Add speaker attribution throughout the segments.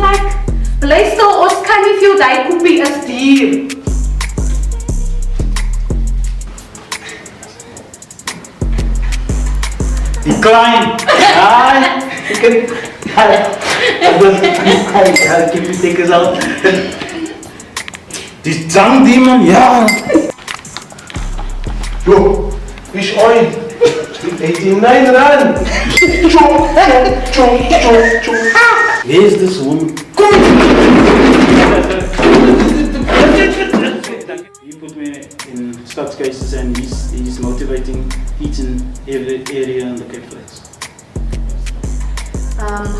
Speaker 1: like, luister, ons kan nie veel die koepie is duur.
Speaker 2: Decline! I keep you take us out. Die Zang die man, ja!
Speaker 3: Yo, fish oil. 89 rand. Chop.
Speaker 2: Where is this woman? He put me in Scott's cases and he's motivating each and every area in the Cape Flats.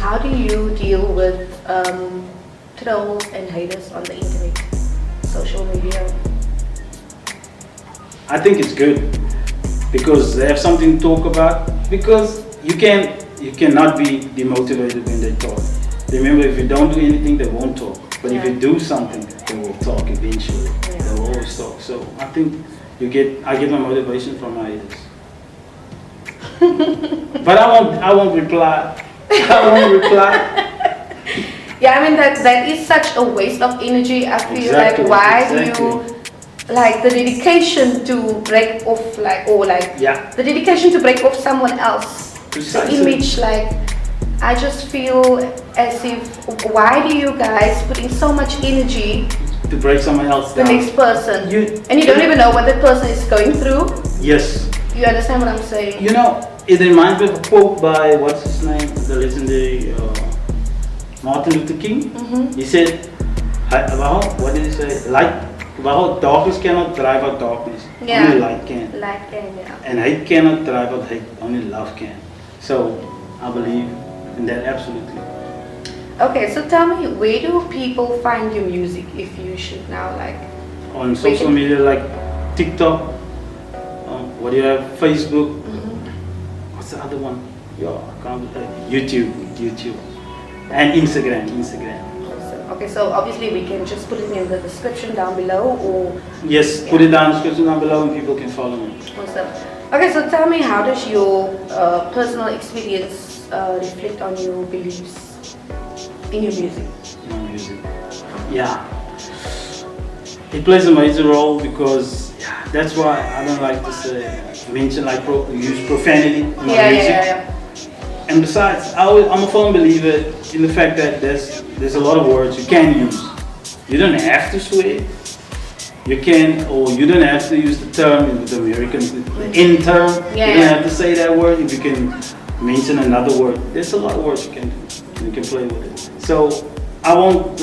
Speaker 1: How do you deal with trolls and haters on the internet, social media?
Speaker 2: I think it's good because they have something to talk about. Because you cannot be demotivated when they talk. Remember, if you don't do anything, they won't talk. But if you do something, they will talk eventually.
Speaker 1: Yeah.
Speaker 2: They will always talk. So I think I get my motivation from my haters. But I won't reply. I won't reply.
Speaker 1: Yeah, I mean that is such a waste of energy. I feel
Speaker 2: Exactly,
Speaker 1: like why
Speaker 2: exactly.
Speaker 1: do you like the dedication to break off the dedication to break off someone else
Speaker 2: Precisely.
Speaker 1: the image, like I just feel as if why do you guys put in so much energy
Speaker 2: To break someone else
Speaker 1: the
Speaker 2: down.
Speaker 1: next person
Speaker 2: You-
Speaker 1: and you don't even know what that person is going through?
Speaker 2: Yes.
Speaker 1: You understand what I'm saying?
Speaker 2: You know, it reminds me of a quote by, what's his name, the legendary Martin Luther King. He said, what did he say? Darkness cannot drive out darkness,
Speaker 1: Yeah.
Speaker 2: only light can.
Speaker 1: Like yeah.
Speaker 2: And hate cannot drive out hate, only love can. So, I believe in that absolutely.
Speaker 1: Okay, so tell me, where do people find your music if you should now like?
Speaker 2: On social media like TikTok, what do you have? Facebook. What's the other one? I can't. YouTube, and Instagram.
Speaker 1: Okay, so obviously we can just put it in the description down below, or
Speaker 2: Yes, put it down in the description down below and people can follow me.
Speaker 1: awesome. Okay, so tell me, how does your personal experience reflect on your beliefs in your music?
Speaker 2: My music. Yeah. It plays a major role because that's why I don't like to mention use profanity in my music.
Speaker 1: Yeah.
Speaker 2: And besides, I'm a firm believer in the fact that there's a lot of words you can use. You don't have to swear. You can, or you don't have to use the term with the Americans, the in term. You don't have to say that word. If you can mention another word, there's a lot of words you can do. You can play with it. So I won't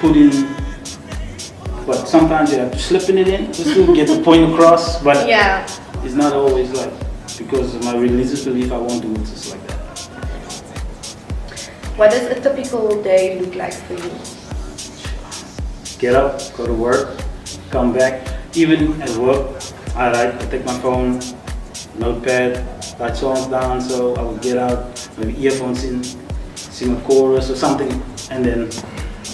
Speaker 2: put in, but sometimes you have to slip in it in just to get the point across. But it's not always because of my religious belief, I won't do it just like that.
Speaker 1: What does a typical day look like for you?
Speaker 2: Get up, go to work, come back. Even at work, I take my phone, notepad, write songs down, so I will get out, maybe earphones in, sing a chorus or something, and then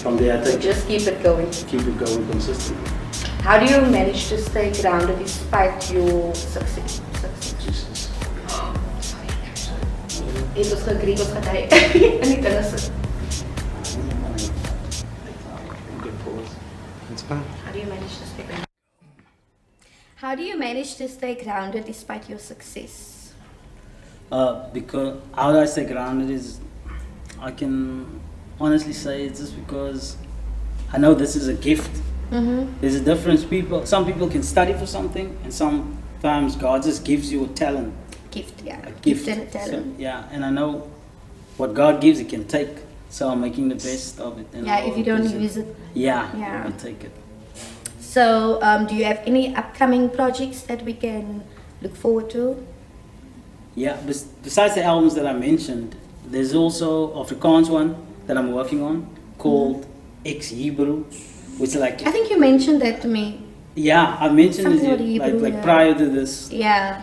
Speaker 2: from there I
Speaker 1: Just keep it going.
Speaker 2: keep it going consistently.
Speaker 1: How do you manage to stay grounded despite your success?
Speaker 2: Jesus.
Speaker 1: It was agree with what I
Speaker 2: Good pause.
Speaker 3: That's fine.
Speaker 1: How do you manage to stay grounded? How do you manage to stay grounded despite your success?
Speaker 2: Because how do I stay grounded is, I can honestly say it's just because I know this is a gift. There's a difference. Some people can study for something, and sometimes God just gives you a talent.
Speaker 1: A
Speaker 2: Gift
Speaker 1: and a talent.
Speaker 2: So, and I know what God gives, He can take. So I'm making the best of it. And
Speaker 1: If you don't use it.
Speaker 2: I take it.
Speaker 1: So, do you have any upcoming projects that we can look forward to?
Speaker 2: Yeah, besides the albums that I mentioned, there's also Afrikaans one that I'm working on called Ex-Hebrew, which is like...
Speaker 1: I think you mentioned that to me.
Speaker 2: Yeah, I mentioned
Speaker 1: Something
Speaker 2: it
Speaker 1: about Hebrew,
Speaker 2: like prior to this
Speaker 1: Yeah.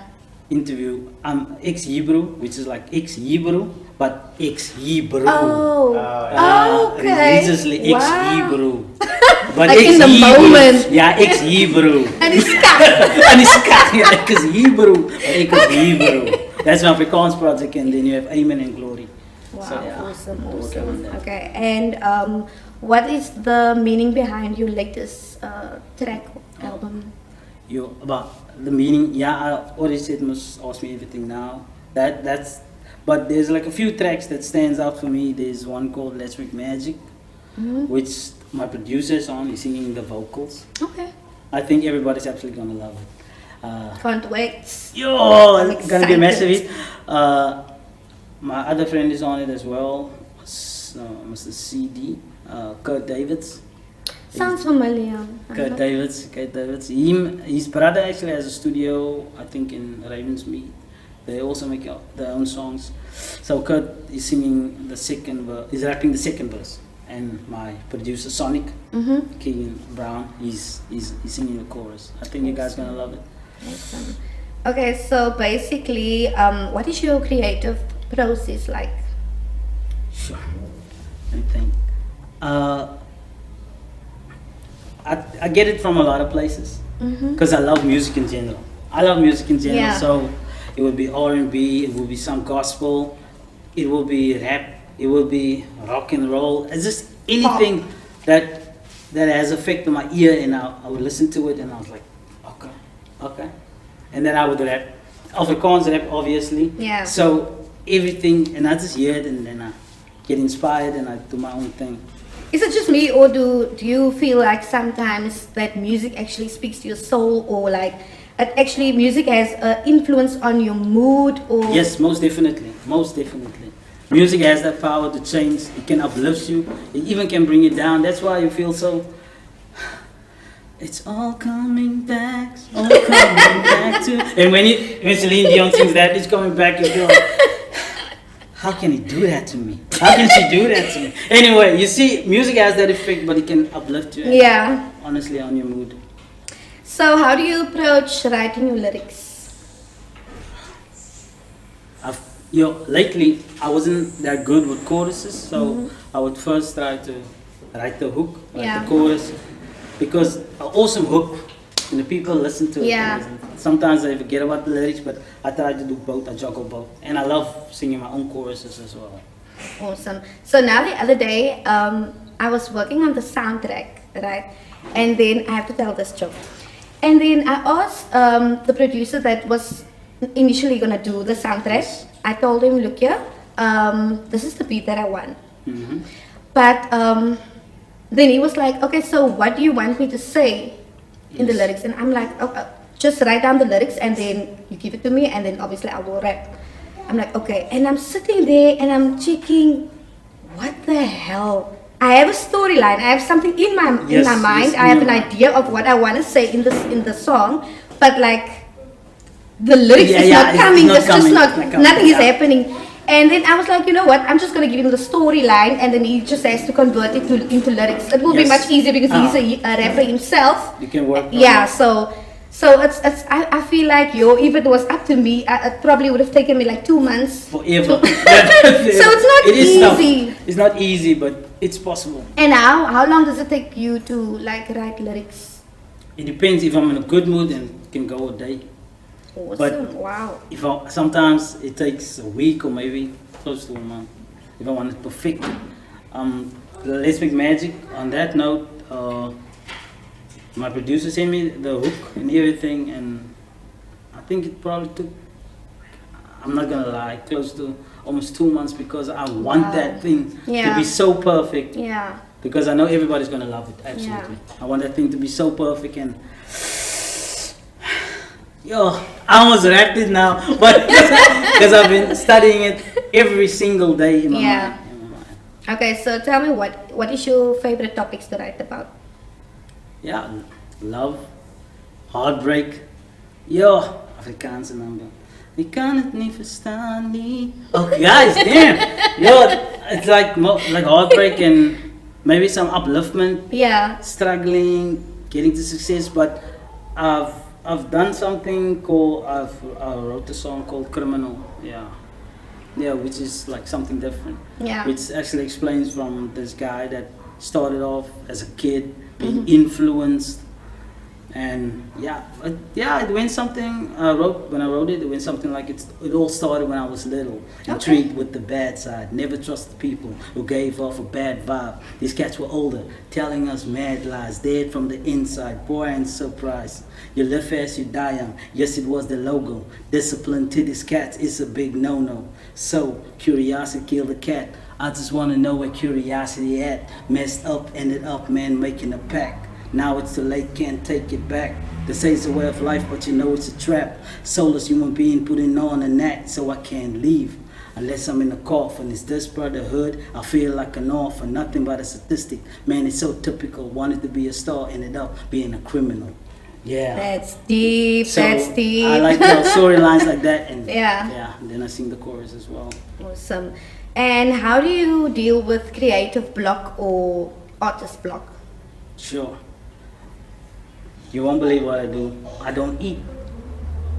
Speaker 2: interview. I'm ex-Hebrew, which is like ex-Hebrew, but ex-Hebrew.
Speaker 1: Okay.
Speaker 2: Religiously
Speaker 1: Wow.
Speaker 2: ex-Hebrew. But
Speaker 1: Like in the moment.
Speaker 2: Yeah, ex-Hebrew.
Speaker 1: And it's cut.
Speaker 2: En die skat, ja, ex-Hebrew. Ex-Hebrew. That's my Afrikaans project, and then you have Amen and Glory.
Speaker 1: Wow,
Speaker 4: So, yeah,
Speaker 1: awesome,
Speaker 4: we're working on
Speaker 1: awesome.
Speaker 4: that.
Speaker 1: Okay, and what is the meaning behind your latest track album?
Speaker 4: You about the meaning? Yeah, I already said must ask me everything now. That's. But there's like a few tracks that stands out for me. There's one called Let's Make Magic, which my producer is on. He's singing the vocals.
Speaker 1: Okay,
Speaker 4: I think everybody's absolutely gonna love it.
Speaker 1: can't wait.
Speaker 4: Yo,
Speaker 1: I'm
Speaker 4: it's gonna be a massive
Speaker 1: excited.
Speaker 4: hit. My other friend is on it as well, Mr. CD, Kurt Davids.
Speaker 1: Sounds familiar.
Speaker 4: Kurt Davids. His brother actually has a studio, I think, in Ravensmead. They also make their own songs. So Kurt is singing the second verse, he's rapping the second verse. And my producer Sonic, Keegan Brown, he's singing the chorus. I think you guys gonna love it.
Speaker 1: Awesome. Okay, so basically, what is your creative process like?
Speaker 4: Sure. Let me think. I get it from a lot of places because I love music in general.
Speaker 1: Yeah.
Speaker 4: So it would be R&B, it will be some gospel, it will be rap, it will be rock and roll. It's just anything that has affected my ear, and I would listen to it, and I was like, okay, and then I would rap. Afrikaans rap, obviously.
Speaker 1: Yeah.
Speaker 4: So everything, and I just hear it, and then I get inspired, and I do my own thing.
Speaker 1: Is it just me, or do you feel like sometimes that music actually speaks to your soul, or like it actually music has an influence on your mood, or
Speaker 4: Yes, most definitely. Music has that power to change. It can uplift you. It even can bring you down. That's why you feel so. It's all coming back, all coming back to. And when Celine Dion sings that, it's coming back. You feel like, how can he do that to me? How can she do that to me? Anyway, you see, music has that effect, but it can uplift you.
Speaker 1: yeah.
Speaker 4: Honestly, on your mood.
Speaker 1: So how do you approach writing your lyrics?
Speaker 4: Lately I wasn't that good with choruses, so I would first try to write the hook, write the chorus, because an awesome hook, and the people listen to it.
Speaker 1: Yeah.
Speaker 4: Sometimes they forget about the lyrics, but I try to do both. I juggle both, and I love singing my own choruses as well.
Speaker 1: Awesome. So now the other day, I was working on the soundtrack, right? And then I have to tell this joke. And then I asked the producer that was initially gonna do the soundtrack. I told him, look here, this is the beat that I want. But then he was like, okay, so what do you want me to say in the lyrics? And I'm like, oh, just write down the lyrics and then you give it to me, and then obviously I will rap. I'm like, okay. And I'm sitting there and I'm checking, what the hell? I have a storyline. I have something in my mind.
Speaker 4: Yes,
Speaker 1: I have an idea of what I want to say in the song, but like the lyrics is not coming. It's just not nothing is happening. And then I was like, you know what? I'm just gonna give him the storyline, and then he just has to convert it into lyrics. It will be much easier because he's a rapper himself.
Speaker 4: You can work.
Speaker 1: Yeah. So it's I feel like if it was up to me, it probably would have taken me like 2 months.
Speaker 4: Forever.
Speaker 1: So it's not easy.
Speaker 4: Tough. It's not easy, but it's possible.
Speaker 1: And how long does it take you to like write lyrics?
Speaker 4: It depends. If I'm in a good mood, then it can go a day.
Speaker 1: Awesome.
Speaker 4: But
Speaker 1: wow.
Speaker 4: Sometimes it takes a week or maybe close to a month if I want it perfect. Let's Make Magic. On that note, my producer sent me the hook and everything, and I think it probably took, I'm not gonna lie, close to almost 2 months, because I want that thing to be so perfect.
Speaker 1: Yeah.
Speaker 4: Because I know everybody's gonna love it. Absolutely. I want that thing to be so perfect, and I almost wrapped it now, but because I've been studying it every single day in my mind.
Speaker 1: Okay, so tell me what is your favorite topics to write about?
Speaker 4: Yeah, love, heartbreak. Afrikaanse number. Ik kan het niet verstaan, niet. Oh guys, damn. It's like heartbreak and maybe some upliftment.
Speaker 1: Yeah.
Speaker 4: Struggling, getting to success, but I've done something called, I wrote a song called Criminal, which is like something different.
Speaker 1: Yeah.
Speaker 4: Which actually explains from this guy that started off as a kid, being influenced And it went something. When I wrote it, it went something like it all started when I was little. Intrigued with the bad side, never trusted people who gave off a bad vibe. These cats were older, telling us mad lies, dead from the inside. Boy, I'm surprised. You live fast, you die young. Yes, it was the logo. Discipline to these cats is a big no-no. So curiosity killed the cat. I just want to know where curiosity at. Messed up, ended up, man, making a pact. Now it's too late, can't take it back. They say it's a way of life, but you know it's a trap. Soulless human being putting on an act, so I can't leave unless I'm in a coffin. Is this brotherhood? I feel like an orphan, nothing but a statistic. Man, it's so typical. Wanted to be a star, ended up being a criminal. Yeah.
Speaker 1: That's deep.
Speaker 4: So
Speaker 1: that's deep.
Speaker 4: I like the storylines like that, and
Speaker 1: Yeah.
Speaker 4: and then I sing the chorus as well.
Speaker 1: Awesome. And how do you deal with creative block or artist block?
Speaker 4: Sure. You won't believe what I do. I don't eat.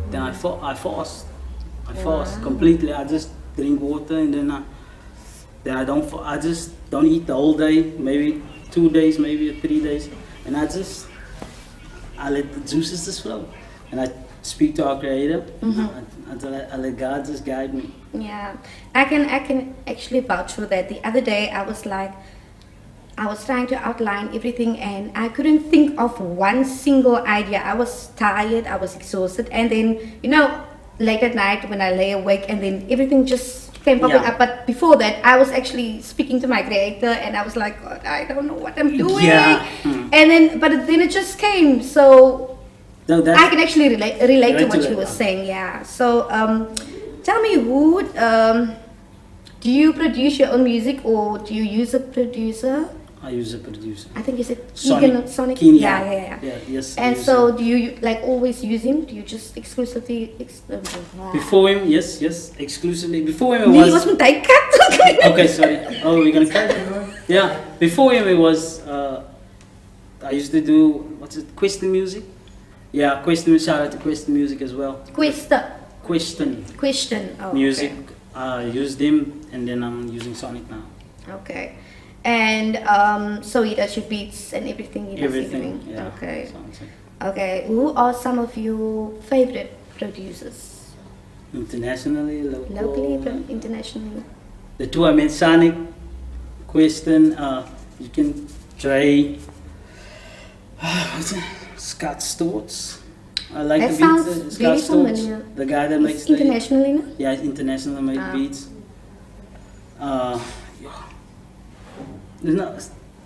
Speaker 4: Then I fast. I fast completely. I just drink water and then I don't. I just don't eat the whole day. Maybe 2 days, maybe 3 days, and I let the juices just flow, and I speak to our Creator. I let God just guide me.
Speaker 1: Yeah, I can actually vouch for that. The other day I was trying to outline everything and I couldn't think of one single idea. I was tired, I was exhausted, and then late at night when I lay awake and then everything just came popping up. But before that I was actually speaking to my Creator and I was like, God, I don't know what I'm doing. And then it just came. So I can actually relate to what you were saying. Yeah. So tell me, who do you produce your own music or do you use a producer?
Speaker 4: I use a producer.
Speaker 1: I think you said Sonic.
Speaker 4: Keen,
Speaker 1: Yeah.
Speaker 4: Yes.
Speaker 1: And so do you always use him? Do you just exclusively?
Speaker 4: Before him, yes, exclusively. Before him,
Speaker 1: Nee, was met hy cut.
Speaker 4: Okay, sorry. Oh, we're gonna cut. Yeah. Before him, it was. I used to do Question music. Yeah, Question. Shout out to Question music as well. Question.
Speaker 1: Oh,
Speaker 4: music.
Speaker 1: Okay.
Speaker 4: I used him, and then I'm using Sonic now.
Speaker 1: Okay. And so he does your beats and everything. He does everything.
Speaker 4: Yeah.
Speaker 1: Okay. Okay. Who are some of your favorite producers?
Speaker 4: Internationally,
Speaker 1: Locally, internationally.
Speaker 4: The two I meant, Sonic, Question. You can try. Scott Storts. I like
Speaker 1: That
Speaker 4: the
Speaker 1: sounds
Speaker 4: beats.
Speaker 1: very
Speaker 4: Scott Storts,
Speaker 1: familiar.
Speaker 4: the guy that makes
Speaker 1: Internationally, no?
Speaker 4: Yeah, internationally made beats.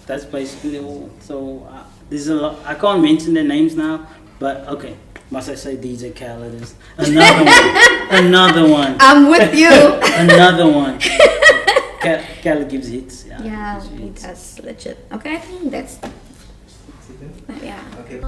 Speaker 4: That's basically all. So there's a lot. I can't mention their names now, but okay. Must I say DJ Khaled is another one? Another one.
Speaker 1: I'm with you.
Speaker 4: Another one. Khaled gives hits.
Speaker 1: Yeah,
Speaker 4: gives
Speaker 1: he
Speaker 4: hits.
Speaker 1: does legit. Okay, I think that's yeah.
Speaker 3: Okay.